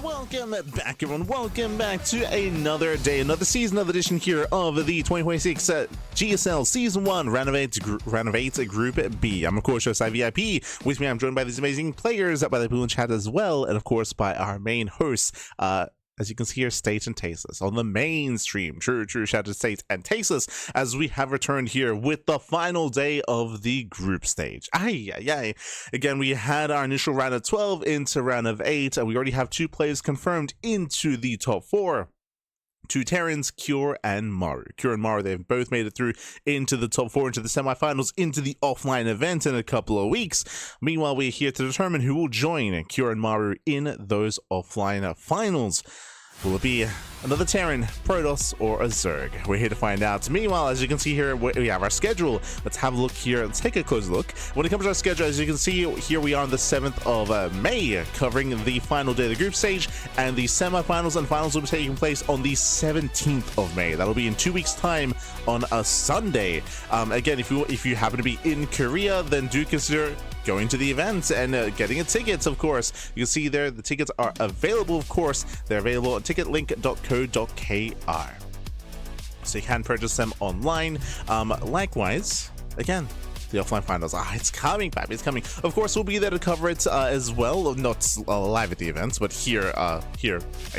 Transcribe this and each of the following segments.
welcome back, everyone. Welcome back to another day, another season, another edition here of the 2026 GSL Season 1 Renovate Group B. I'm, of course, your ZvP. With me, I'm joined by these amazing players, by the people in chat as well, and, of course, by our main hosts, as you can see here, State and Tasteless on the main stream. True, shout out to State and Tasteless as we have returned here with the final day of the group stage. Again, we had our initial round of 12 into round of 8, and we already have 2 players confirmed into the top 4. 2 Terrans, Cure and Maru. Cure and Maru, they've both made it through into the top 4, into the semifinals, into the offline event in a couple of weeks. Meanwhile, we're here to determine who will join Cure and Maru in those offline finals. Will it be another Terran, Protoss, or a Zerg? We're here to find out. Meanwhile, as you can see here, we have our schedule. Let's have a look here. Let's take a closer look. When it comes to our schedule, as you can see, here we are on the 7th of May, covering the final day of the group stage, and the semifinals and finals will be taking place on the 17th of May. That'll be in 2 weeks' time on a Sunday. Again, if you happen to be in Korea, then do consider going to the event and getting a ticket, of course. You can see there the tickets are available, of course. They're available at ticketlink.co.kr, so you can purchase them online. Likewise, again, the offline finals. It's coming, baby. It's coming. Of course, we'll be there to cover it as well. Not live at the events, but here, I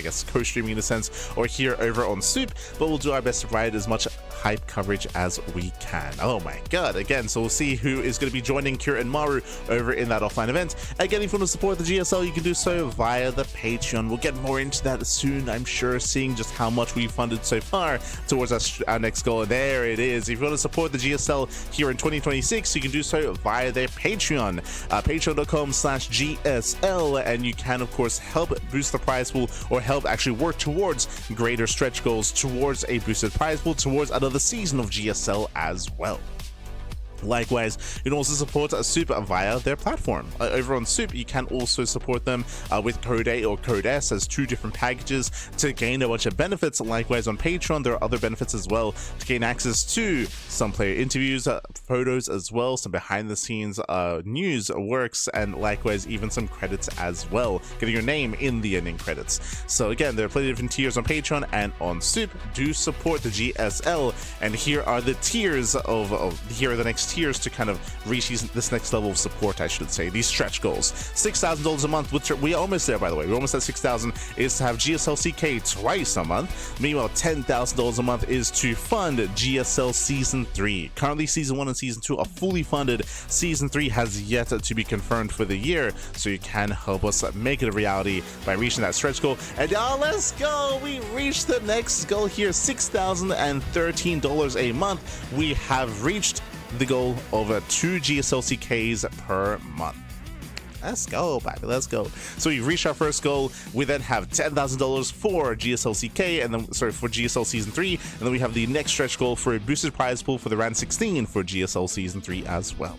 guess, co-streaming in a sense, or here over on Soup. But we'll do our best to provide as much hype coverage as we can. Oh my god. Again, so we'll see who is going to be joining Kira and Maru over in that offline event. Again, if you want to support the GSL, you can do so via the Patreon. We'll get more into that soon, I'm sure, seeing just how much we've funded so far towards our next goal. There it is. If you want to support the GSL here in 2026, you can do so via their Patreon, patreon.com/GSL, and you can, of course, help boost the prize pool, or help actually work towards greater stretch goals, towards a boosted prize pool, towards another season of GSL as well. Likewise, you can also support Soup via their platform. Over on Soup, you can also support them with Code A or Code S as 2 different packages to gain a bunch of benefits. Likewise, on Patreon, there are other benefits as well to gain access to some player interviews, photos as well, some behind-the-scenes news, works, and likewise, even some credits as well, getting your name in the ending credits. So again, there are plenty of different tiers on Patreon and on Soup. Do support the GSL, and here are the tiers here are the next tiers to kind of reach this next level of support, I should say, these stretch goals. $6,000 a month, which we're almost there, by the way. We're almost at 6,000, is to have GSL CK twice a month. Meanwhile, $10,000 a month is to fund GSL Season 3. Currently, Season 1 and Season 2 are fully funded. Season 3 has yet to be confirmed for the year, so you can help us make it a reality by reaching that stretch goal. And y'all, let's go! We reached the next goal here, $6,013 a month. We have reached the goal of 2 GSL CKs per month. Let's go, baby, let's go. So we've reached our first goal. We then have $10,000 for GSL CK, and then, for GSL Season 3, and then we have the next stretch goal for a boosted prize pool for the round 16 for GSL Season 3 as well.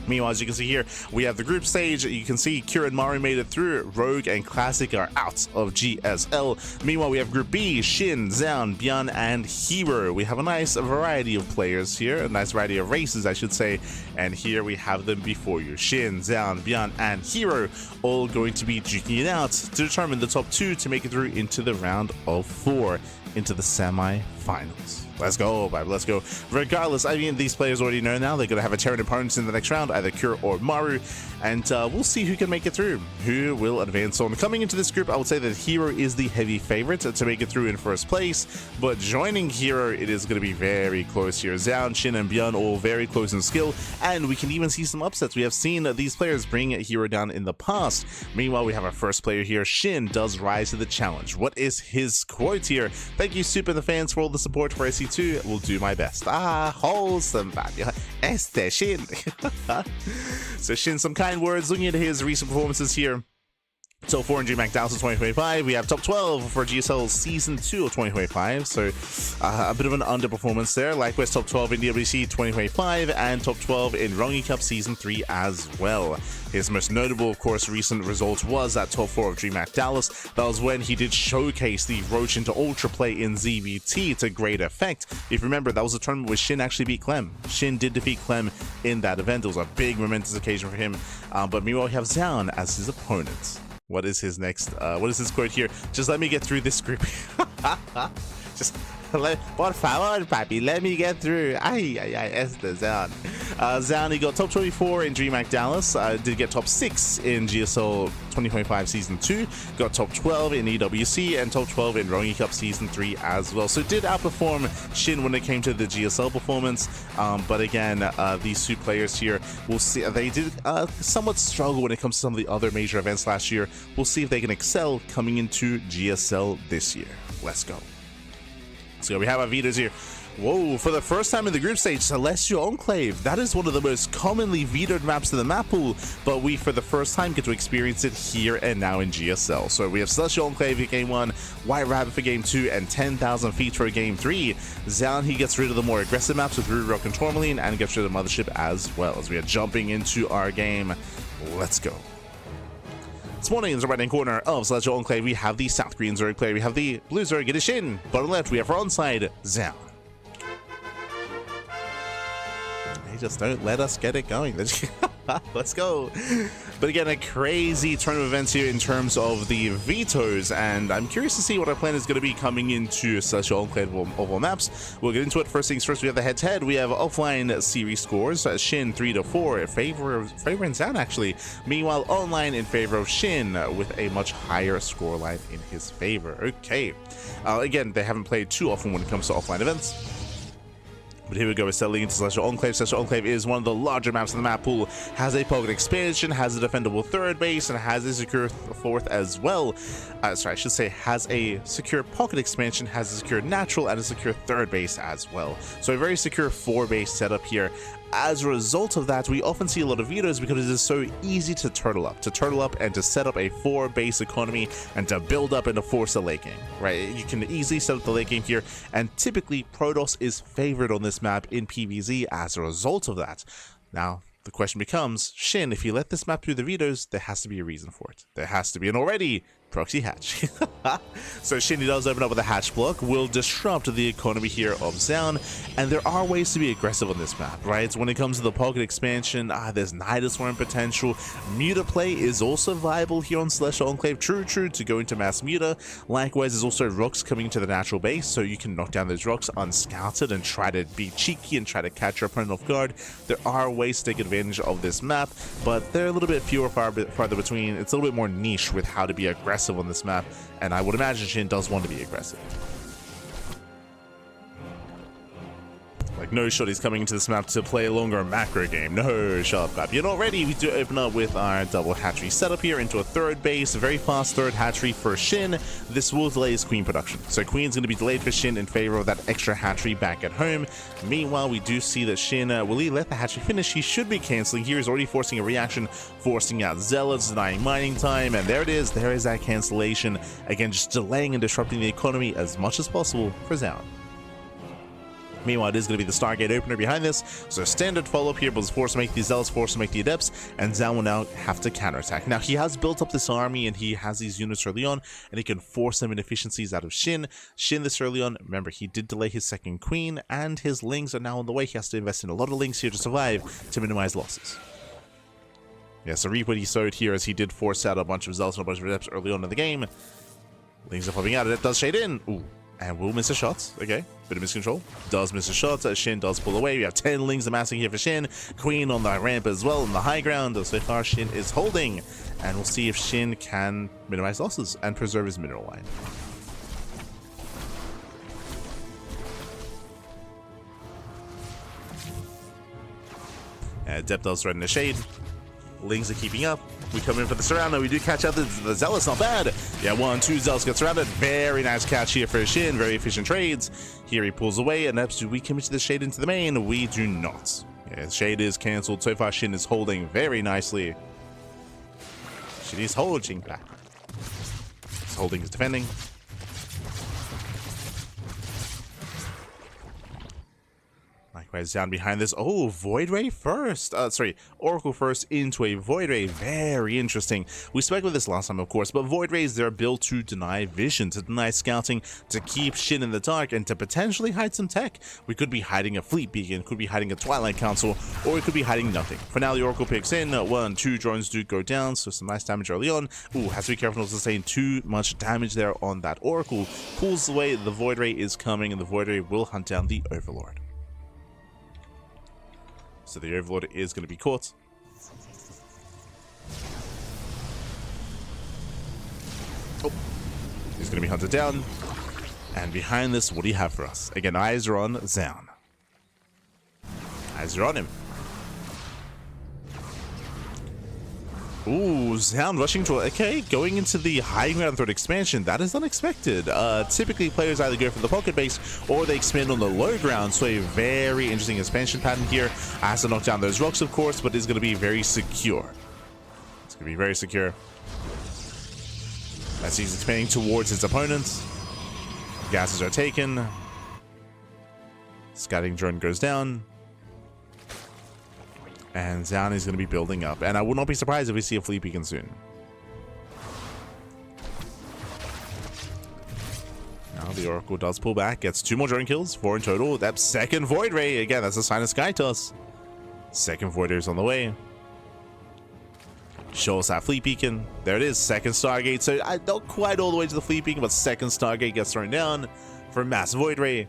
Meanwhile, as you can see here, we have the group stage. You can see Kira and Maru made it through. Rogue and Classic are out of GSL. Meanwhile, we have Group B, Shin, Zoun, Byan, and Hero. We have a nice variety of players here, a nice variety of races, I should say. And here we have them before you. Shin, Zoun, Byan, and Hero, all going to be duking it out to determine the top 2 to make it through into the round of 4, into the semi-finals. Let's go, baby, let's go. Regardless, I mean, these players already know now they're going to have a Terran opponents in the next round, either Kura or Maru, and we'll see who can make it through, who will advance on. Coming into this group, I would say that Hero is the heavy favorite to make it through in first place, but joining Hero, it is going to be very close here. Zoun, Shin, and Byan all very close in skill, and we can even see some upsets. We have seen these players bring Hero down in the past. Meanwhile, we have our first player here. Shin does rise to the challenge. What is his quote here? Thank you, Soup and the fans, for all the support for SC2. Will do my best. Wholesome, baby. Shin. So Shin, some kind words looking at his recent performances here. Top 4 in DreamHack Dallas 2025. We have top 12 for GSL Season 2 of 2025. So a bit of an underperformance there. Likewise, top 12 in DWC 2025 and top 12 in Rongi Cup Season 3 as well. His most notable, of course, recent result was at top 4 of DreamHack Dallas. That was when he did showcase the Roach into Ultra play in ZvP to great effect. If you remember, that was a tournament where Shin actually beat Clem. Shin did defeat Clem in that event. It was a big momentous occasion for him. But meanwhile, we have Zoun as his opponent. What is his next? What is his quote here? Just let me get through this group. Just por favor, papi, let me get through. Ay, ay, ay, este Zoun. Zoun, he got top 24 in DreamHack Dallas. Did get top 6 in GSL 2025 Season 2. Got top 12 in EWC and top 12 in Rongi Cup Season 3 as well. So did outperform SHIN when it came to the GSL performance. But again, these two players here, we'll see. They did somewhat struggle when it comes to some of the other major events last year. We'll see if they can excel coming into GSL this year. Let's go. So we have our vetoes here. Whoa, for the first time in the group stage, Celestial Enclave. That is one of the most commonly vetoed maps in the map pool, but we for the first time get to experience it here and now in GSL. So we have Celestial Enclave for game 1, White Rabbit for game 2, and 10,000 feet for game 3. Zoun, he gets rid of the more aggressive maps with Ruby Rock and Tourmaline, and gets rid of Mothership as well. As we are jumping into our game, let's go. This morning in the right-hand corner of Celestial Enclave, we have the South Green Zerg player, we have the Blue Zerg, it is SHIN. Bottom left, we have our onside, Zoun. They just don't let us get it going. Let's go. But again, a crazy turn of events here in terms of the vetoes, and I'm curious to see what our plan is going to be coming into Celestial Enclave oval maps. We'll get into it. First things first, we have the head-to-head. We have offline series scores. SHIN 3-4 in favor of Zoun, actually. Meanwhile, online in favor of SHIN with a much higher scoreline in his favor. Okay. Again, they haven't played too often when it comes to offline events. But here we go, we're settling into Celestial Enclave. Celestial Enclave is one of the larger maps in the map pool, has a pocket expansion, has a defendable third base, and has a secure fourth as well. Sorry, I should say has a secure pocket expansion, has a secure natural, and a secure third base as well. So a very secure 4-base setup here. As a result of that, we often see a lot of vetoes because it is so easy to turtle up and to set up a 4-base economy and to build up and to force a late game, right? You can easily set up the late game here, and typically Protoss is favored on this map in PvZ as a result of that. Now, the question becomes, SHIN, if you let this map through the vetoes, there has to be a reason for it. There has to be, and already, proxy hatch. So SHIN does open up with a hatch block, will disrupt the economy here of Zoun, and there are ways to be aggressive on this map, right? When it comes to the pocket expansion, there's Nidus Worm potential. Muta play is also viable here on Celestial Enclave. True to go into mass Muta. Likewise, there's also rocks coming into the natural base, so you can knock down those rocks unscouted and try to be cheeky and try to catch your opponent off guard. There are ways to take advantage of this map, but they're a little bit farther between. It's a little bit more niche with how to be aggressive on this map, and I would imagine SHIN does want to be aggressive. Like, no shot he's coming into this map to play a longer macro game. No shot, crap. Yet already we do open up with our double hatchery setup here into a third base. A very fast third hatchery for SHIN. This will delay his queen production. So queen's going to be delayed for SHIN in favor of that extra hatchery back at home. Meanwhile, we do see that SHIN, will he let the hatchery finish? He should be canceling here. He's already forcing a reaction, forcing out zealots, denying mining time. And there it is. There is that cancellation. Again, just delaying and disrupting the economy as much as possible for Zoun. Meanwhile, it is going to be the Stargate opener behind this, so standard follow-up here, but is forced to make the Zealots, forced to make the Adepts, and Zoun will now have to counterattack. Now, he has built up this army, and he has these units early on, and he can force some inefficiencies out of SHIN. SHIN this early on, remember, he did delay his second queen, and his lings are now on the way. He has to invest in a lot of lings here to survive, to minimize losses. Yeah, so reap what he sowed here, as he did force out a bunch of Zealots and a bunch of Adepts early on in the game. Lings are popping out, Adept does shade in. Ooh. And will miss a shot. Okay, bit of miscontrol. Does miss a shot. SHIN does pull away. We have 10 lings amassing here for SHIN. Queen on the ramp as well on the high ground. So far, SHIN is holding. And we'll see if SHIN can minimize losses and preserve his mineral line. Adept does threaten the shade. Lings are keeping up. We come in for the surround, we do catch out the Zealots, not bad. Yeah, 1-2 Zealots get surrounded. Very nice catch here for SHIN, very efficient trades. Here he pulls away, and do we commit to the shade into the main? We do not. Yeah, shade is cancelled. So far, SHIN is holding very nicely. SHIN is holding back. He's holding, he's defending. Where's down behind this? Oh, Void Ray first. Sorry, Oracle first into a Void Ray. Very interesting. We spoke about this last time, of course, but Void Rays, they're built to deny vision, to deny scouting, to keep SHIN in the dark, and to potentially hide some tech. We could be hiding a Fleet Beacon, could be hiding a Twilight Council, or we could be hiding nothing. For now, the Oracle picks in. 1, 2 drones do go down, so some nice damage early on. Ooh, has to be careful not to sustain too much damage there on that Oracle. Pulls away, the Void Ray is coming, and the Void Ray will hunt down the Overlord. So the Overlord is going to be caught. Oh, he's going to be hunted down. And behind this, what do you have for us? Again, eyes are on Zoun. Eyes are on him. Ooh, Zoun rushing to... Okay, going into the high ground threat expansion. That is unexpected. Typically, players either go for the pocket base or they expand on the low ground. So a very interesting expansion pattern here. Has to knock down those rocks, of course, but is going to be very secure. It's going to be very secure. As he's expanding towards his opponents. Gases are taken. Scouting drone goes down. And Zoun is going to be building up. And I would not be surprised if we see a Fleet Beacon soon. Now the Oracle does pull back. Gets 2 more drone kills. 4 in total. That second Void Ray. Again, that's a sign of Sky Toss. Second Void Ray is on the way. Show us that Fleet Beacon. There it is. Second Stargate. So not quite all the way to the Fleet Beacon, but second Stargate gets thrown down for a massive Void Ray.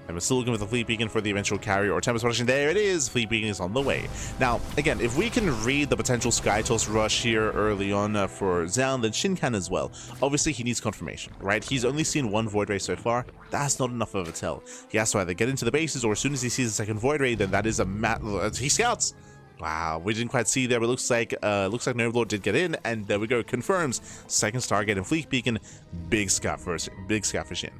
And we're still looking with the Fleet Beacon for the eventual carrier or Tempest Rushing. There it is. Fleet Beacon is on the way. Now, again, if we can read the potential Sky Toss rush here early on for Zoun, then SHIN can as well. Obviously, he needs confirmation, right? He's only seen 1 Void Ray so far. That's not enough of a tell. He has to either get into the bases, or as soon as he sees the second Void Ray, then that is a he scouts. Wow, we didn't quite see there, but looks like an Overlord did get in, and there we go. Confirms second Stargate and Fleet Beacon. Big scout for SHIN.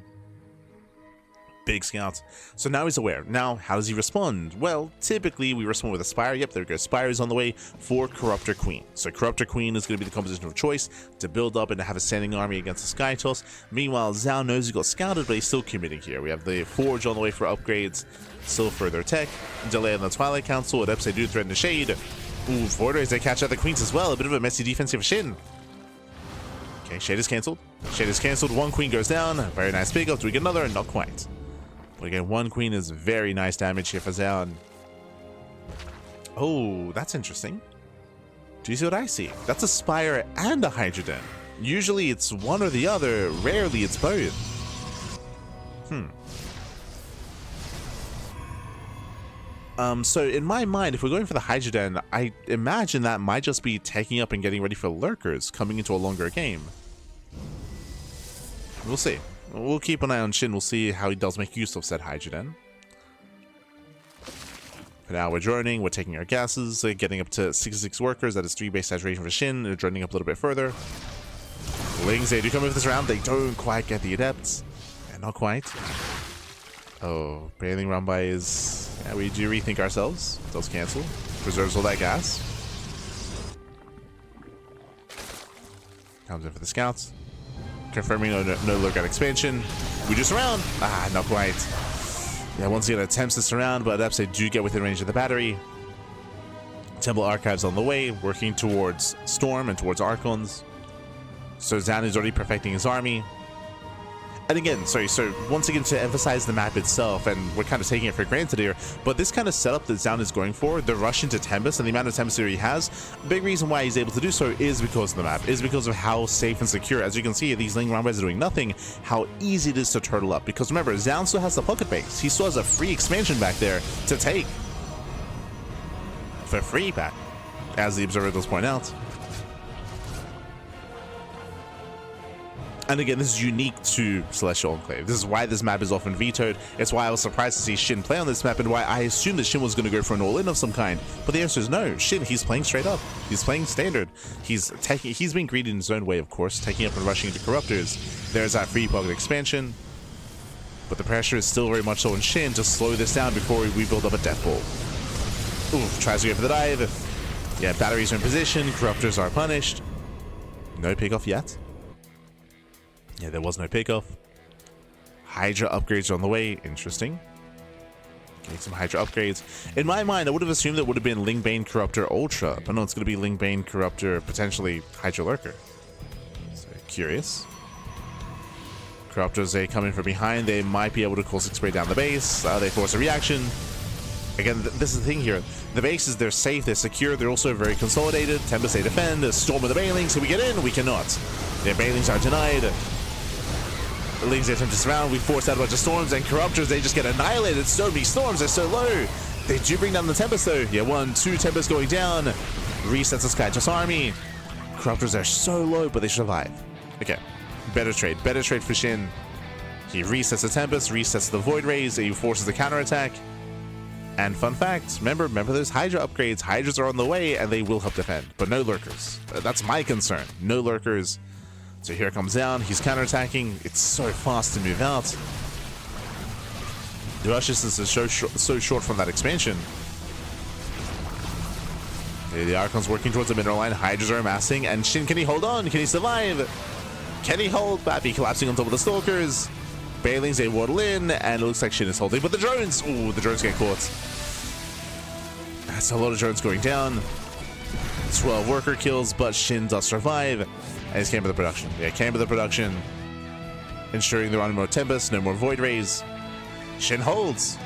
Big scout. So now he's aware. Now, how does he respond? Well, typically we respond with a Spire. Yep, there we go. Spire is on the way for Corruptor Queen. So Corruptor Queen is going to be the composition of choice to build up and to have a standing army against the Sky Toss. Meanwhile, Zoun knows he got scouted, but he's still committing here. We have the Forge on the way for upgrades. Still further tech. Delay on the Twilight Council. At Eps, they do threaten the Shade. Ooh, Void Rays, they catch out the Queens as well. A bit of a messy defensive SHIN. Okay, Shade is cancelled. Shade is cancelled. 1 Queen goes down. Very nice pick up. Do we get another? Not quite. But again, 1 Queen is very nice damage here for Zoun. Oh, that's interesting. Do you see what I see? That's a Spire and a Hydroden. Usually it's one or the other. Rarely it's both. So in my mind, if we're going for the Hydroden, I imagine that might just be taking up and getting ready for Lurkers coming into a longer game. We'll see. We'll keep an eye on SHIN. We'll see how he does make use of said Hydroden. For now, we're droning. We're taking our gases. Getting up to 66 workers. That is 3 base saturation for SHIN. They're droning up a little bit further. Lings, they do come over this round. They don't quite get the Adepts. Yeah, not quite. Oh, Bathing Run by is... Yeah, we do rethink ourselves. Does cancel. Preserves all that gas. Comes in for the scouts. Confirming no lookout expansion. We do surround. Ah, not quite. Yeah, once again attempts to surround, but Adepts, they do get within range of the battery. Temple Archives on the way, working towards Storm and towards Archons. So Zoun is already perfecting his army. And again, sorry, so once again to emphasize the map itself, and we're kind of taking it for granted here, but this kind of setup that Zoun is going for, the rush into Tempest and the amount of Tempest he has, a big reason why he's able to do so is because of the map, is because of how safe and secure. As you can see, these Ling Roundbys are doing nothing, how easy it is to turtle up. Because remember, Zoun still has the pocket base. He still has a free expansion back there to take. For free back, as the Observer does point out. And again, this is unique to Celestial Enclave. This is why this map is often vetoed. It's why I was surprised to see SHIN play on this map, and why I assumed that SHIN was going to go for an all-in of some kind. But the answer is no. SHIN, he's playing straight up. He's playing standard. He's being greedy in his own way, of course, taking up and rushing into Corruptors. There's that free pocket expansion. But the pressure is still very much so on SHIN to slow this down before we build up a Death Ball. Oof, tries to go for the dive. Yeah, batteries are in position. Corruptors are punished. No pickoff yet. Yeah, there was no pickoff. Hydra upgrades are on the way. Interesting. Getting some Hydra upgrades. In my mind, I would have assumed it would have been Lingbane Corruptor Ultra, but no, it's going to be Lingbane Corruptor, potentially Hydra Lurker. So, curious. Corruptors, they come in from behind. They might be able to cool 6 spray down the base. They force a reaction. Again, this is the thing here. The bases, they're safe, they're secure, they're also very consolidated. Tempest, they defend. A Storm of the Banelings. Can we get in? We cannot. Their Banelings are denied. The Lings, they attempt to surround. We force out a bunch of Storms, and Corruptors, they just get annihilated. So many Storms, they're so low. They do bring down the Tempest, though. Yeah, 1, 2 Tempest going down. Resets the Skytrust army. Corruptors are so low, but they survive. Okay. Better trade for SHIN. He resets the Tempest, resets the Void Rays, he forces the counterattack. And fun fact, remember those Hydra upgrades. Hydras are on the way and they will help defend, but no lurkers. That's my concern. No lurkers. So here comes down, he's counterattacking. It's so fast to move out. The rush distance is so short from that expansion. Okay, the Archon's working towards the mineral line. Hydras are amassing, and SHIN, can he hold on? Can he survive? Can he hold? Bappy collapsing on top of the Stalkers. Banelings, they waddle in, and it looks like SHIN is holding. But the drones! Ooh, the drones get caught. That's a lot of drones going down. 12 worker kills, but SHIN does survive. And it's Camber the production. Yeah, Camber the production. Ensuring there are no more Tempest, no more Void Rays. SHIN holds.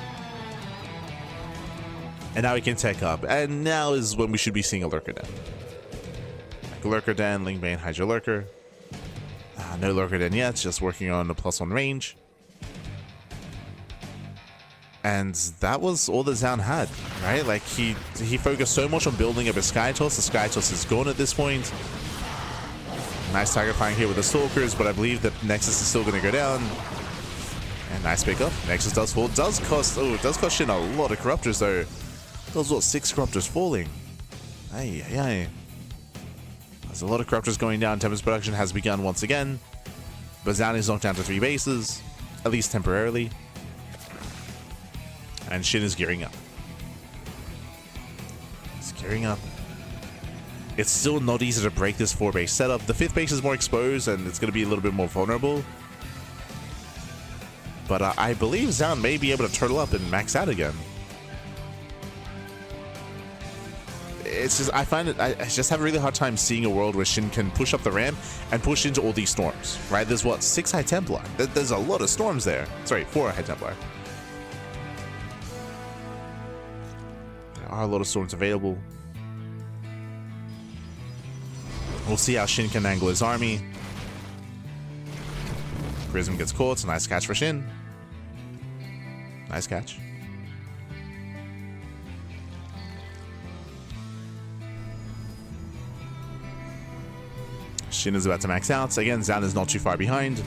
And now he can tech up. And now is when we should be seeing a Lurker Den. Like Lurker Den, Lingbane, Hydra Lurker. No Lurker Den yet, just working on a +1 range. And that was all that Zoun had, right? Like, he focused so much on building up his Sky Toss. The Sky Toss is gone at this point. Nice target firing here with the Stalkers, but I believe that Nexus is still going to go down. And nice pickup. Nexus does fall. Does cost SHIN a lot of Corruptors, though. Those what, 6 Corruptors falling. Ay, ay, ay. There's a lot of Corruptors going down. Tempest production has begun once again. But Zoun is knocked down to 3 bases, at least temporarily. And SHIN is gearing up. It's gearing up. It's still not easy to break this 4-base setup. The 5th base is more exposed, and it's going to be a little bit more vulnerable. But I believe Zoun may be able to turtle up and max out again. It's just, I just have a really hard time seeing a world where SHIN can push up the ramp and push into all these storms, right? There's what, 6 High Templar? There's a lot of storms there. Sorry, 4 High Templar. There are a lot of storms available. We'll see how SHIN can angle his army. Prism gets caught. It's a nice catch for SHIN. Nice catch. SHIN is about to max out. Again, Zoun is not too far behind.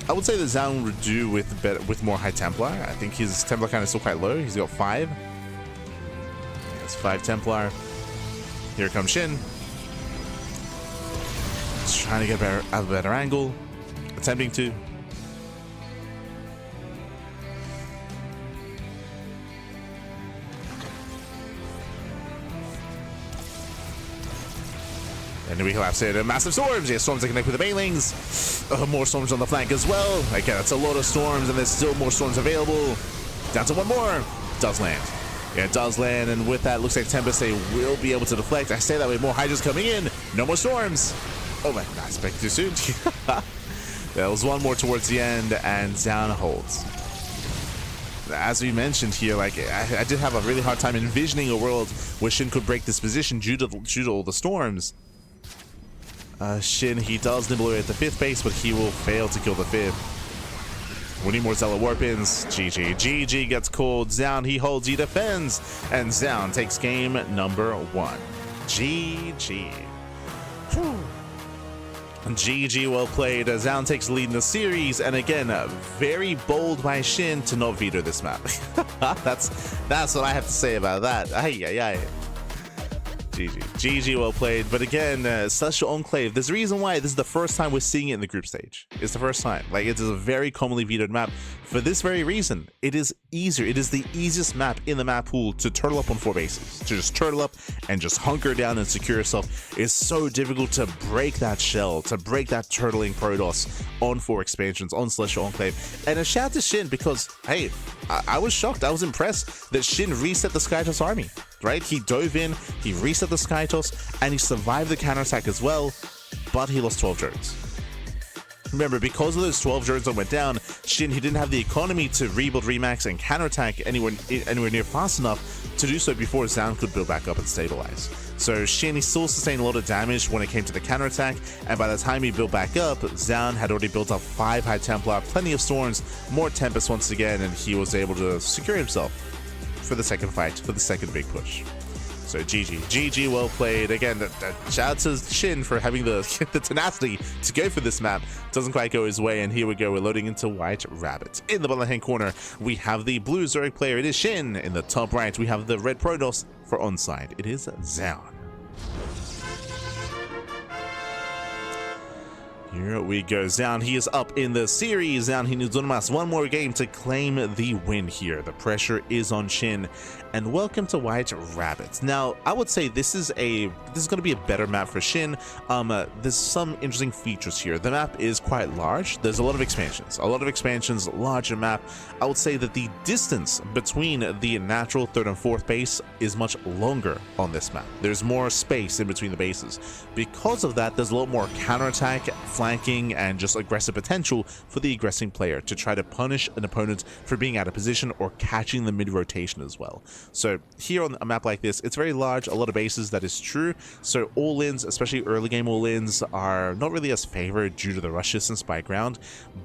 I would say that Zoun would do with more High Templar. I think his Templar count is still quite low. He's got 5. That's 5 Templar. Here comes SHIN. Just trying to get a better angle. Attempting to. And we collapse it. Massive storms. Yeah, storms that connect with the Banelings. More storms on the flank as well. Again, that's a lot of storms, and there's still more storms available. Down to 1 more. Does land. Yeah, it does land, and with that, looks like Tempest, they will be able to deflect. I say that with more Hydras coming in. No more storms. Oh my, I expected too soon. There was 1 more towards the end, and Zoun holds. As we mentioned here, like I did have a really hard time envisioning a world where SHIN could break this position due to all the storms. SHIN, he does nibble away at the 5th base, but he will fail to kill the 5th. We need more Zealot Warpins. GG. GG gets called. Zoun, he holds, he defends. And Zoun takes game number 1. GG. Whew. GG, well played. Zoun takes the lead in the series, and again, very bold by SHIN to not veto this map. That's what I have to say about that. Ay, ay, ay. GG, well played. But again, Celestial Enclave, there's a reason why this is the first time we're seeing it in the group stage. It's the first time. Like, it is a very commonly vetoed map for this very reason. It is easier. It is the easiest map in the map pool to turtle up on 4 bases. To just turtle up and just hunker down and secure yourself. It's so difficult to break that shell, to break that turtling Protoss on 4 expansions, on Celestial Enclave. And a shout out to SHIN because, hey, I was shocked. I was impressed that SHIN reset the Skytoss army. Right? He dove in, he reset the Skytoss, and he survived the counterattack as well, but he lost 12 drones. Remember, because of those 12 drones that went down, SHIN, he didn't have the economy to rebuild, remax, and counterattack anywhere near fast enough to do so before Zoun could build back up and stabilize. So SHIN, he still sustained a lot of damage when it came to the counterattack, and by the time he built back up, Zoun had already built up 5 High Templar, plenty of Storms, more Tempest once again, and he was able to secure himself for the second fight, for the second big push. So GG, well played. Again, shout out to SHIN for having the tenacity to go for this map. Doesn't quite go his way, and here we go. We're loading into White Rabbit. In the bottom hand corner, we have the blue Zurich player. It is SHIN. In the top right, we have the red Protoss. For onside, it is Zoun. Here we go. Zoun, he is up in the series. Zoun, he needs one more game to claim the win here. The pressure is on SHIN. And welcome to White Rabbit. Now, I would say this is going to be a better map for SHIN. There's some interesting features here. The map is quite large. There's a lot of expansions. Larger map. I would say that the distance between the natural 3rd and 4th base is much longer on this map. There's more space in between the bases. Because of that, there's a lot more counterattack, flanking, and just aggressive potential for the aggressing player to try to punish an opponent for being out of position or catching the mid-rotation as well. So here on a map like this, it's very large, a lot of bases, that is true. So all-ins, especially early game all-ins, are not really as favored due to the rush distance by ground.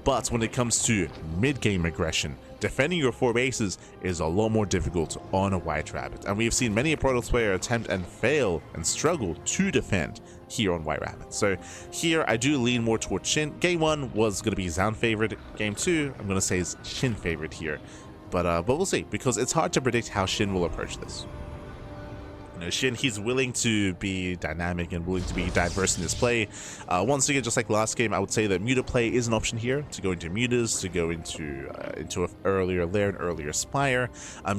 But when it comes to mid-game aggression, defending your 4 bases is a lot more difficult on a White Rabbit. And we've seen many a Protoss player attempt and fail and struggle to defend here on White Rabbit. So here I do lean more towards SHIN. Game 1 was going to be Zoun favorite. Game 2, I'm going to say is SHIN favorite here. But we'll see, because it's hard to predict how SHIN will approach this. You know, SHIN, he's willing to be dynamic and willing to be diverse in his play. Once again, just like last game, I would say that muta play is an option here, to go into mutas, to go into an earlier lair, an earlier spire.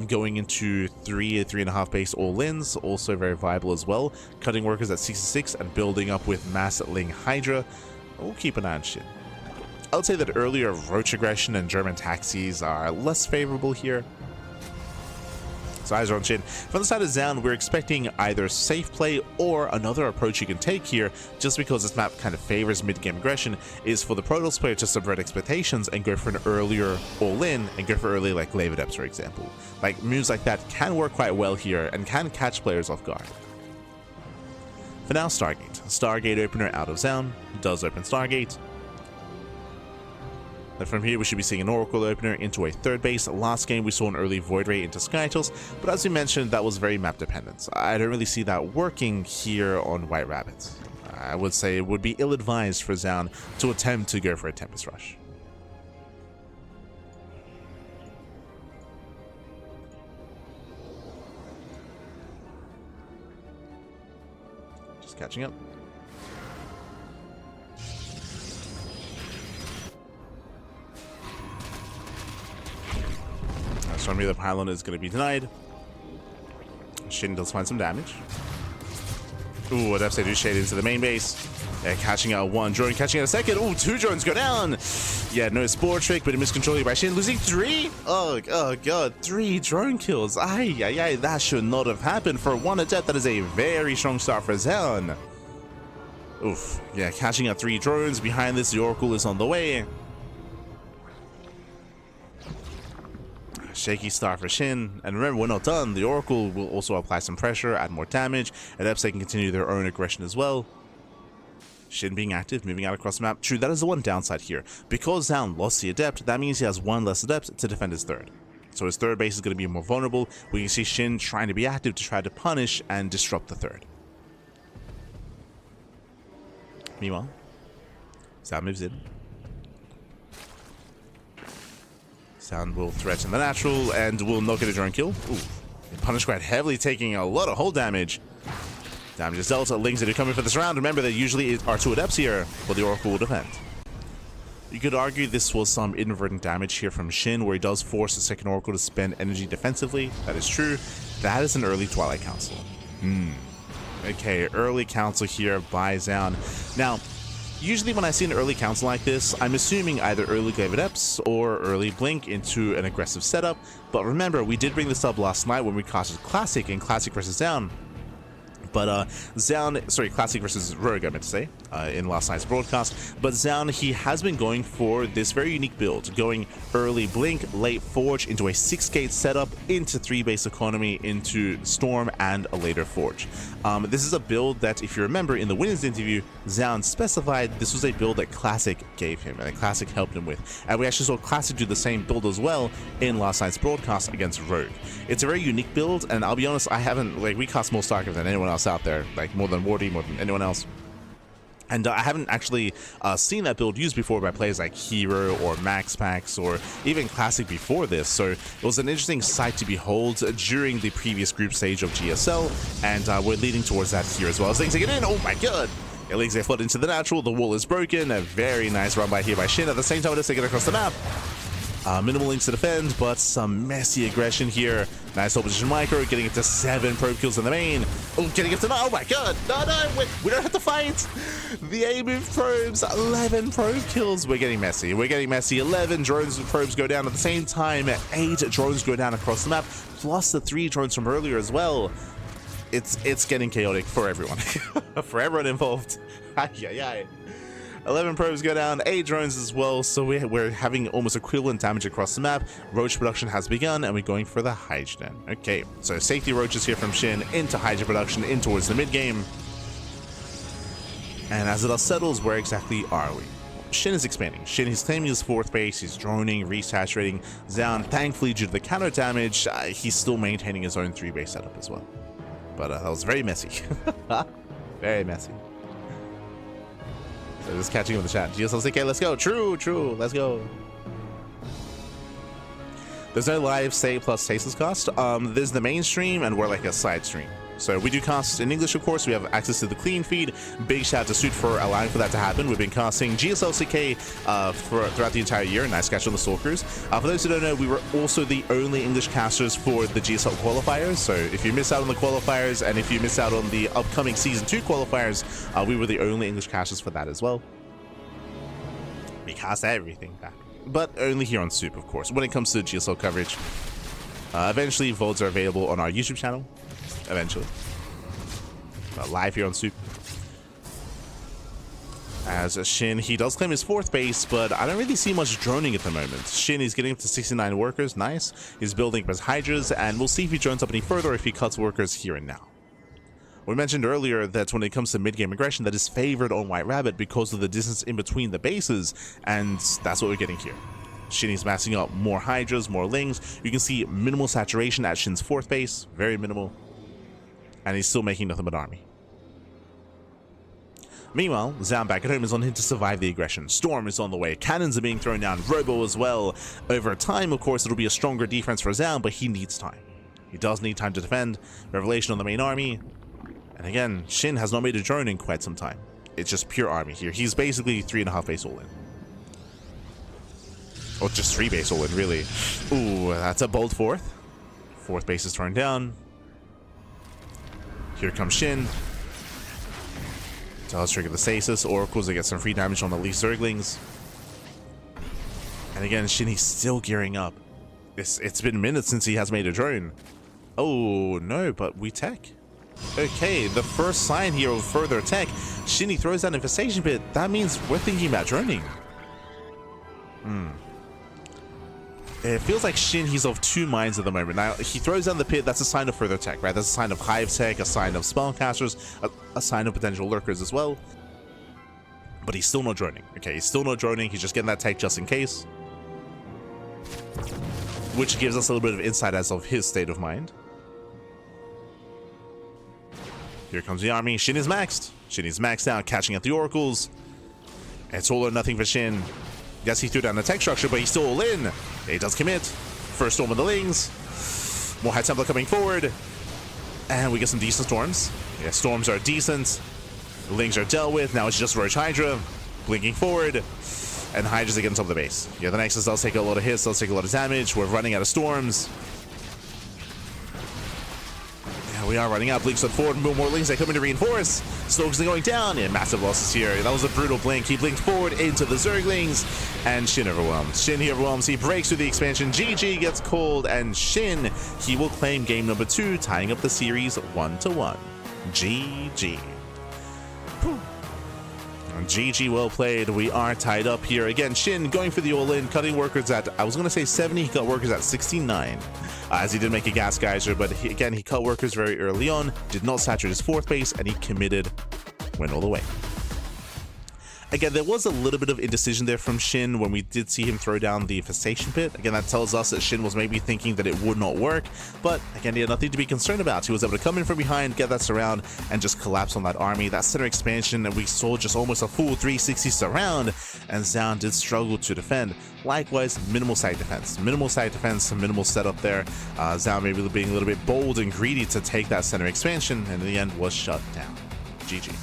Going into 3.5 base all-ins, also very viable as well. Cutting workers at 66 and building up with mass Ling Hydra. We'll keep an eye on SHIN. I would say that earlier Roach Aggression and German Taxis are less favorable here. So eyes are on SHIN. From the side of Zoun, we're expecting either safe play or another approach you can take here, just because this map kind of favors mid-game aggression, is for the Protoss player to subvert expectations and go for an earlier all-in and go for early like Glaive Adepts, for example. Like moves like that can work quite well here and can catch players off guard. For now, Stargate. Stargate opener out of Zoun, does open Stargate. And from here, we should be seeing an Oracle opener into a 3rd base. Last game, we saw an early Void Ray into Skytoss, but as we mentioned, that was very map dependent. I don't really see that working here on White Rabbit. I would say it would be ill-advised for Zoun to attempt to go for a Tempest Rush. Just catching up. Showing me the pylon is going to be denied. SHIN does find some damage. Ooh, Adepts, they do shade into the main base. Catching out 1 drone, catching out a 2nd. Ooh, 2 drones go down. Yeah, no Spore Trick, but a miscontrol by SHIN. Losing 3? Oh god, 3 drone kills. Ay, that should not have happened for 1 Adept. That is a very strong start for Zoun. Oof, yeah, catching out 3 drones. Behind this, the Oracle is on the way. Shaky start for SHIN, and remember, we're not done. The Oracle will also apply some pressure, add more damage. Adepts, they can continue their own aggression as well. SHIN being active, moving out across the map. True, that is the one downside here. Because Zoun lost the Adept, that means he has 1 less Adept to defend his 3rd. So his 3rd base is going to be more vulnerable. We can see SHIN trying to be active to try to punish and disrupt the 3rd. Meanwhile, Zoun moves in. Zoun will threaten the natural and will not get a drone kill. Ooh, punished quite heavily, taking a lot of hull damage. Damage is dealt. Lings that are coming for this round. Remember, there usually are 2 adepts here, but the Oracle will defend. You could argue this was some inadvertent damage here from Shin, where he does force the second Oracle to spend energy defensively. That is true. That is an early Twilight Council. Okay, early council here by Zoun. Now, usually when I see an early council like this, I'm assuming either early Glaive Adepts or early Blink into an aggressive setup. But remember, we did bring this up last night when we casted Classic and Classic versus Zoun. But Classic versus Rogue, I meant to say, in last night's broadcast. But Zoun, he has been going for this very unique build, going early Blink, late Forge, into a 6-gate setup, into 3-base economy, into Storm, and a later Forge. This is a build that, if you remember, in the winners interview, Zoun specified this was a build that Classic gave him, and that Classic helped him with. And we actually saw Classic do the same build as well in last night's broadcast against Rogue. It's a very unique build, and I'll be honest, we cast more StarCraft than anyone else out there, like more than Wardy, more than anyone else. And I haven't actually seen that build used before by players like Hero or MaxPax or even Classic before this, so it was an interesting sight to behold during the previous group stage of GSL, and we're leading towards that here as well. As things get in, oh my god! Lings they flood into the natural, the wall is broken, a very nice run by here by Shin. At the same time, let's take it across the map. Minimal Lings to defend, but some messy aggression here. Nice hold position micro, getting it to 7 probe kills in the main. Oh, getting it to 9. Oh my god! No, we don't have to fight! The A-move probes, 11 probe kills. We're getting messy. 11 drones and probes go down at the same time. 8 drones go down across the map, plus the 3 drones from earlier as well. It's getting chaotic for everyone. For everyone involved. 11 probes go down, 8 drones as well, so we're having almost equivalent damage across the map. Roach production has begun, and we're going for the Hydra. Okay, so safety roaches here from Shin into Hydra production, in towards the mid-game. And as it all settles, where exactly are we? Shin is expanding. Shin, he's claiming his 4th base, he's droning, resaturating. Zoun, thankfully, due to the counter damage, he's still maintaining his own 3-base setup as well. But that was very messy. Very messy. So just catching up with the chat. GSL's like, okay, let's go. True, let's go. There's no live say plus tasteless cast. There's the mainstream, and we're like a side stream. So we do cast in English, of course. We have access to the clean feed. Big shout out to Suit for allowing for that to happen. We've been casting GSL CK throughout the entire year. Nice catch on the Stalkers. For those who don't know, we were also the only English casters for the GSL qualifiers. So if you miss out on the qualifiers, and if you miss out on the upcoming Season 2 qualifiers, we were the only English casters for that as well. We cast everything back. But only here on Soup, of course, when it comes to GSL coverage. Eventually, VODs are available on our YouTube channel. Eventually. Live here on Soup. As Shin, he does claim his 4th base, but I don't really see much droning at the moment. Shin is getting up to 69 workers, nice. He's building up his Hydras, and we'll see if he drones up any further, if he cuts workers here and now. We mentioned earlier that when it comes to mid-game aggression, that is favored on White Rabbit because of the distance in between the bases, and that's what we're getting here. Shin is massing up more Hydras, more Lings. You can see minimal saturation at Shin's 4th base, very minimal. And he's still making nothing but army. Meanwhile, Zoun back at home is on him to survive the aggression. Storm is on the way. Cannons are being thrown down. Robo as well. Over time, of course, it'll be a stronger defense for Zoun, but he needs time. He does need time to defend. Revelation on the main army. And again, Shin has not made a drone in quite some time. It's just pure army here. He's basically 3.5 base all in. Or just 3 base all in, really. Ooh, that's a bold 4th. 4th base is turned down. Here comes Shin. So let's trigger the stasis. Oracles to get some free damage on the Lee Zerglings. And again, Shin, he's still gearing up. It's been minutes since he has made a drone. Oh, no, but we tech. Okay, the first sign here of further tech. Shin, he throws down Infestation Pit. That means we're thinking about droning. It feels like Shin, he's of 2 minds at the moment. Now, he throws down the pit, that's a sign of further tech, right? That's a sign of hive tech, a sign of spellcasters, a sign of potential lurkers as well. But he's still not droning. Okay, he's still not droning, he's just getting that tech just in case. Which gives us a little bit of insight as of his state of mind. Here comes the army. Shin is maxed. Shin is maxed out, catching at the oracles. It's all or nothing for Shin. Yes, he threw down the tech structure, but he's still all in. He does commit. First storm of the Lings. More High Templar coming forward. And we get some decent storms. Yeah, storms are decent. Lings are dealt with. Now it's just Roach Hydra blinking forward. And Hydra's against top of the base. Yeah, the Nexus does take a lot of hits, does take a lot of damage. We're running out of storms. Yeah, we are running out. Blinks on forward. More Lings, they come in to reinforce. Stokes are going down. Yeah, massive losses here. That was a brutal blink. He blinked forward into the Zerglings. And Shin overwhelmed. Shin, he overwhelms. He breaks through the expansion. GG gets called. And Shin, he will claim game number 2, tying up the series 1-1. GG. Whew. GG, well played. We are tied up here. Again, Shin going for the all-in, cutting workers at, I was going to say 70, he cut workers at 69. As he did make a gas geyser, but he cut workers very early on, did not saturate his 4th base, and he committed, went all the way. Again, there was a little bit of indecision there from Shin when we did see him throw down the infestation pit. Again, that tells us that Shin was maybe thinking that it would not work, but again, he had nothing to be concerned about. He was able to come in from behind, get that surround, and just collapse on that army. That center expansion, and we saw just almost a full 360 surround, and Zoun did struggle to defend. Likewise, minimal side defense, minimal setup there. Zoun maybe being a little bit bold and greedy to take that center expansion, and in the end was shut down. GG.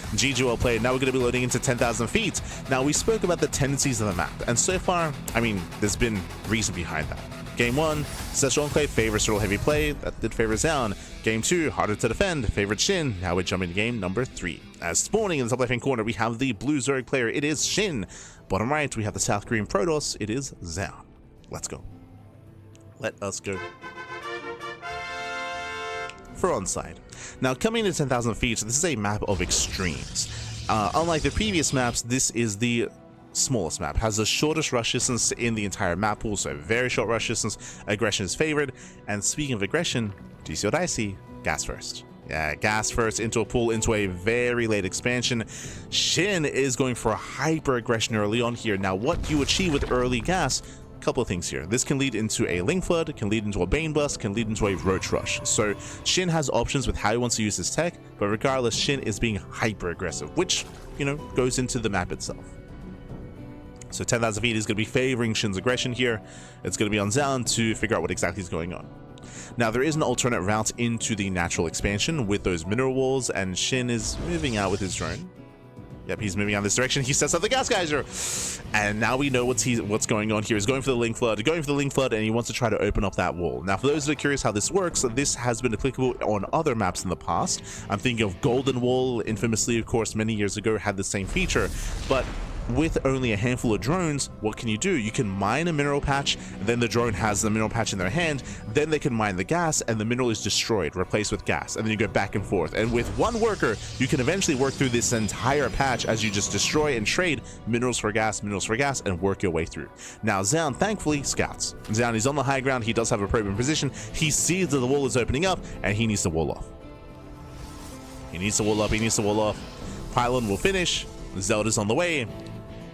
GG, well played. Now we're going to be loading into 10,000 feet. Now, we spoke about the tendencies of the map, and so far, I mean, there's been reason behind that. Game 1, Central Enclave favors turtle heavy play. That did favor Zoun. Game 2, harder to defend, favored Shin. Now we jump into game number 3. As spawning in the top left-hand corner, we have the blue Zerg player. It is Shin. Bottom right, we have the South Korean Protoss. It is Zoun. Let's go. Let us go. For onside. Now, coming to 10,000 feet, this is a map of extremes. Unlike the previous maps, this is the smallest map. Has the shortest rush distance in the entire map pool, so very short rush distance. Aggression is favored. And speaking of aggression, do you see what I see? Gas first. Yeah, gas first into a pool, into a very late expansion. Shin is going for a hyper aggression early on here. Now, what you achieve with early gas, couple of things here. This can lead into a Ling Flood, can lead into a Bane Bust, can lead into a Roach Rush. So Shin has options with how he wants to use his tech, but regardless, Shin is being hyper aggressive, which, you know, goes into the map itself. So 10,000 feet is going to be favoring Shin's aggression here. It's going to be on Zoun to figure out what exactly is going on. Now, there is an alternate route into the natural expansion with those mineral walls, and Shin is moving out with his drone. Yep, he's moving out this direction. He sets up the gas geyser. And now we know what's going on here. He's going for the Ling Flood, and he wants to try to open up that wall. Now, for those that are curious how this works, this has been applicable on other maps in the past. I'm thinking of Golden Wall, infamously, of course, many years ago, had the same feature. But with only a handful of drones, what can you do? You can mine a mineral patch, then the drone has the mineral patch in their hand, then they can mine the gas, and the mineral is destroyed, replaced with gas, and then you go back and forth. And with one worker, you can eventually work through this entire patch as you just destroy and trade minerals for gas, and work your way through. Now, Zoun, thankfully, scouts. Zoun is on the high ground. He does have a probe in position. He sees that the wall is opening up, and he needs to wall off. He needs to wall off. Pylon will finish. Zelda's on the way.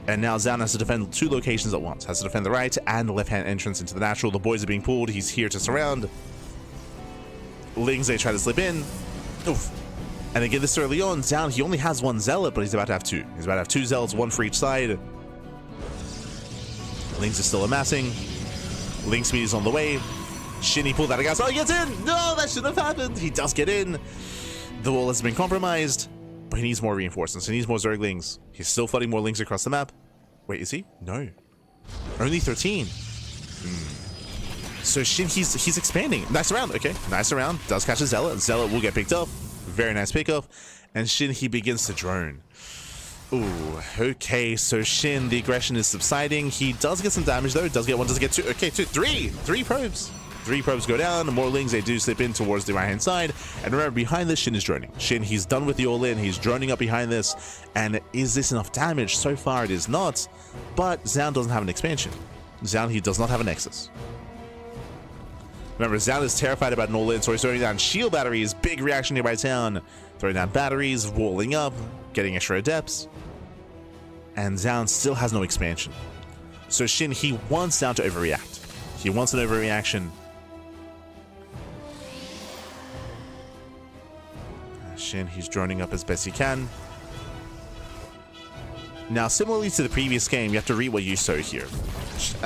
And now Zoun has to defend 2 locations at once. Has to defend the right and the left-hand entrance into the natural. The boys are being pulled. He's here to surround. Lings, they try to slip in. Oof. And again, this early on, Zoun, he only has 1 Zealot, but he's about to have 2. He's about to have 2 Zealots, 1 for each side. Lings is still amassing. Ling speed is on the way. Shin, he pulled out a gas. Oh, he gets in! No, that shouldn't have happened. He does get in. The wall has been compromised. But he needs more reinforcements. He needs more Zerglings. He's still flooding more Lings across the map. Wait, is he? No. Only 13. So Shin, he's expanding. Nice round. Okay, nice round. Does catch a Zealot. Zealot will get picked up. Very nice pickup. And Shin, he begins to drone. Ooh, okay. So Shin, the aggression is subsiding. He does get some damage though. Does get 1, does get 2. Okay, 2, 3. 3 probes. 3 probes go down, more Lings, they do slip in towards the right-hand side. And remember, behind this, Shin is droning. Shin, he's done with the all-in. He's droning up behind this. And is this enough damage? So far, it is not. But Zoun doesn't have an expansion. Zoun, he does not have a Nexus. Remember, Zoun is terrified about an all-in, so he's throwing down shield batteries. Big reaction nearby town. Throwing down batteries, walling up, getting extra adepts. And Zoun still has no expansion. So Shin, he wants Zoun to overreact. He wants an overreaction. Shin, he's droning up as best he can. Now, similarly to the previous game, you have to read what you sow here.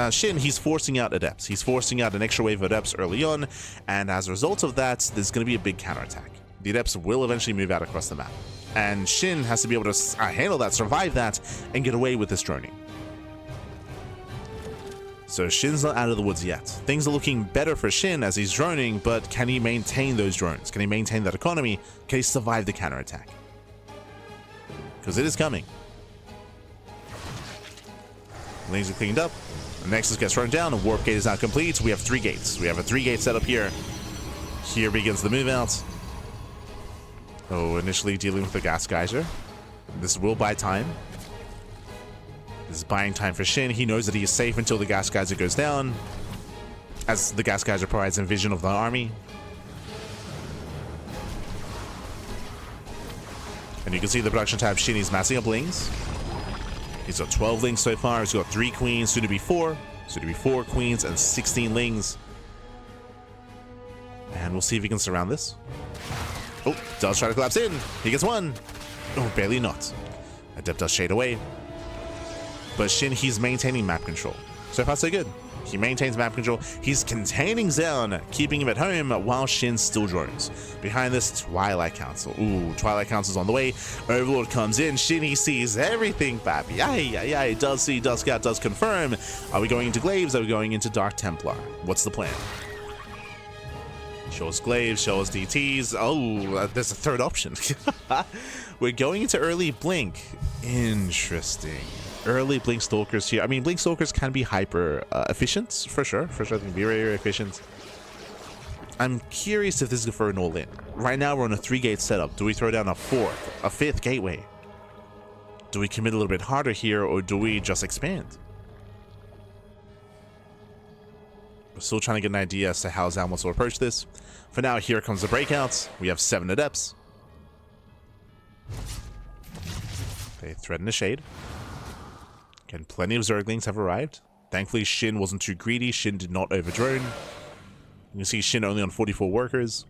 SHIN, he's forcing out adepts. He's forcing out an extra wave of adepts early on, and as a result of that, there's going to be a big counterattack. The adepts will eventually move out across the map, and SHIN has to be able to handle that, survive that, and get away with this droning. So SHIN's not out of the woods yet. Things are looking better for SHIN as he's droning, but can he maintain those drones? Can he maintain that economy? Can he survive the counterattack? Because it is coming. Lanes are cleaned up. The Nexus gets thrown down. The warp gate is now complete. We have 3 gates. We have a 3-gate setup here. Here begins the move out. Oh, initially dealing with the gas geyser. This will buy time. This is buying time for SHIN. He knows that he is safe until the gas geyser goes down, as the gas geyser provides a vision of the army. And you can see the production tab, SHIN is massing up lings. He's got 12 lings so far. He's got 3 queens, soon to be 4. Soon to be 4 queens and 16 lings. And we'll see if he can surround this. Oh, does try to collapse in. He gets 1. Oh, barely not. Adept does shade away. But SHIN, he's maintaining map control. So far, so good. He maintains map control. He's containing Zoun, keeping him at home while SHIN still drones. Behind this, Twilight Council. Ooh, Twilight Council's on the way. Overlord comes in. SHIN, he sees everything, baby. Aye. Does see, does scout, does confirm. Are we going into Glaives? Are we going into Dark Templar? What's the plan? Shows Glaives, shows DTs. Oh, there's a third option. We're going into early Blink. Interesting. Early Blink Stalkers here. I mean, Blink Stalkers can be hyper efficient, for sure. They can be very, very efficient. I'm curious if this is for an all-in. Right now, we're on a 3-gate setup. Do we throw down a 4th, a 5th gateway? Do we commit a little bit harder here, or do we just expand? We're still trying to get an idea as to how Zoun wants to approach this. For now, here comes the breakouts. We have 7 adepts. They threaten the shade. Again, plenty of Zerglings have arrived. Thankfully, SHIN wasn't too greedy. SHIN did not overdrone. You can see SHIN only on 44 workers.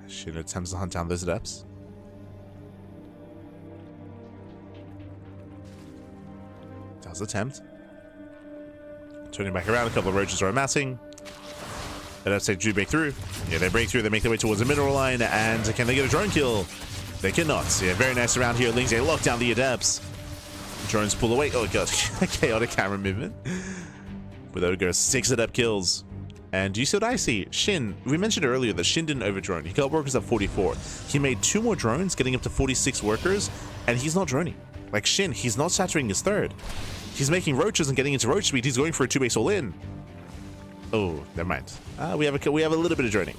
SHIN attempts to hunt down those adepts. Does attempt. Turning back around, a couple of roaches are amassing. Adepts say, do break through. Yeah, they break through. They make their way towards the mineral line. And can they get a drone kill? They cannot. Yeah, very nice around here. Lings, they lock down the adepts. Drones pull away. Oh, God. Chaotic camera movement. With Ogre, 6 adept kills. And do you see what I see? SHIN, we mentioned earlier that SHIN didn't overdrone. He got workers at 44. He made 2 more drones, getting up to 46 workers, and he's not droning. Like SHIN, he's not saturating his 3rd. He's making roaches and getting into roach speed. He's going for a 2-base all-in. Oh, never mind. We have a little bit of droning.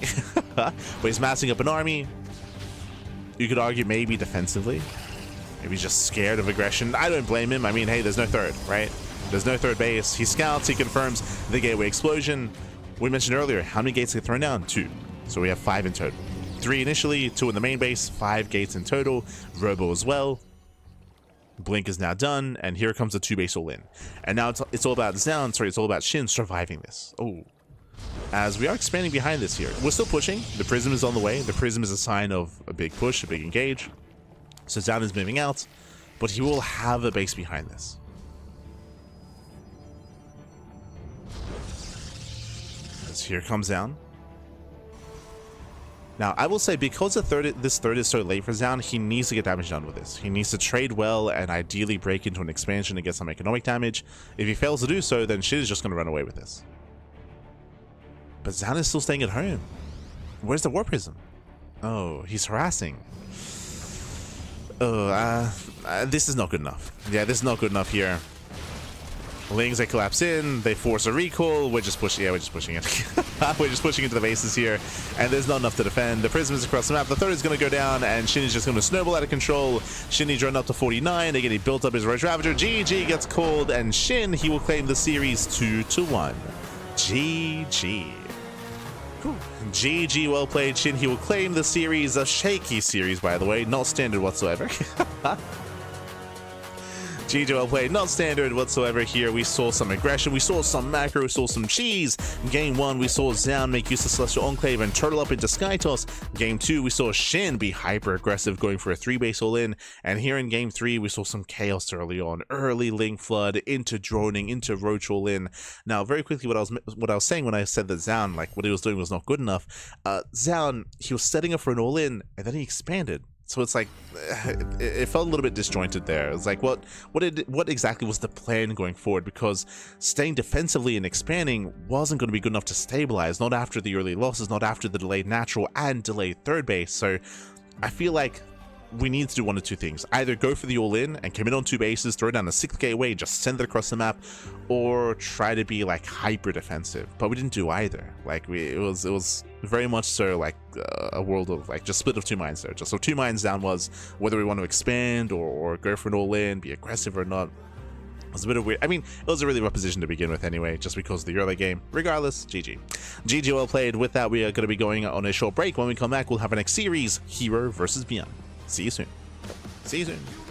But he's massing up an army. You could argue maybe defensively. Maybe he's just scared of aggression. I don't blame him. I mean, hey, there's no 3rd, right? There's no 3rd base. He scouts. He confirms the gateway explosion. We mentioned earlier, how many gates get thrown down? 2. So we have 5 in total. 3 initially, 2 in the main base, 5 gates in total. Robo as well. Blink is now done, and here comes the 2-base all-in. And now it's all about Zoun, sorry, it's all about SHIN surviving this. Oh. As we are expanding behind this here. We're still pushing. The Prism is on the way. The Prism is a sign of a big push, a big engage. So Zoun is moving out, but he will have a base behind this. As here comes Zoun. Now, I will say, because this third is so late for Zoun, he needs to get damage done with this. He needs to trade well and ideally break into an expansion to get some economic damage. If he fails to do so, then SHIN is just going to run away with this. But Zoun is still staying at home. Where's the War Prism? Oh, he's harassing. Oh, this is not good enough. Yeah, this is not good enough here. Lings, they collapse in, they force a recall. We're just pushing, yeah, we're just pushing it. We're just pushing into the bases here, and there's not enough to defend. The Prism is across the map. The 3rd is going to go down, and SHIN is just going to snowball out of control. SHIN needs run up to 49. Again, he built up his Roach Ravager. GG gets called, and SHIN, he will claim the series 2-1. GG. Cool. GG, well played, SHIN. He will claim the series, a shaky series, by the way, not standard whatsoever. GG well played. Not standard whatsoever here. We saw some aggression, we saw some macro, we saw some cheese. Game 1, we saw Zoun make use of Celestial Enclave and turtle up into Sky Toss. Game 2, we saw SHIN be hyper aggressive, going for a 3-base all-in. And here in Game 3, we saw some chaos early on. Early Link Flood into droning, into Roach all-in. Now, very quickly, what I was saying when I said that Zoun, like what he was doing was not good enough. Zoun, he was setting up for an all-in, and then he expanded. So it's like, it felt a little bit disjointed there. It's like, what exactly was the plan going forward? Because staying defensively and expanding wasn't going to be good enough to stabilize, not after the early losses, not after the delayed natural and delayed third base. So I feel like we need to do one of two things: either go for the all-in and commit on 2 bases, throw down a 6th gateway, just send it across the map, or try to be like hyper defensive. But we didn't do either. Like it was very much so like a world of like just split of 2 minds there. Just so 2 minds down was whether we want to expand or go for an all-in, be aggressive or not. It was a bit of weird. I mean, it was a really rough position to begin with anyway, just because of the early game. Regardless, GG. GG well played. With that, we are going to be going on a short break. When we come back, we'll have our next series, Hero versus Beyond. See you soon. See you soon.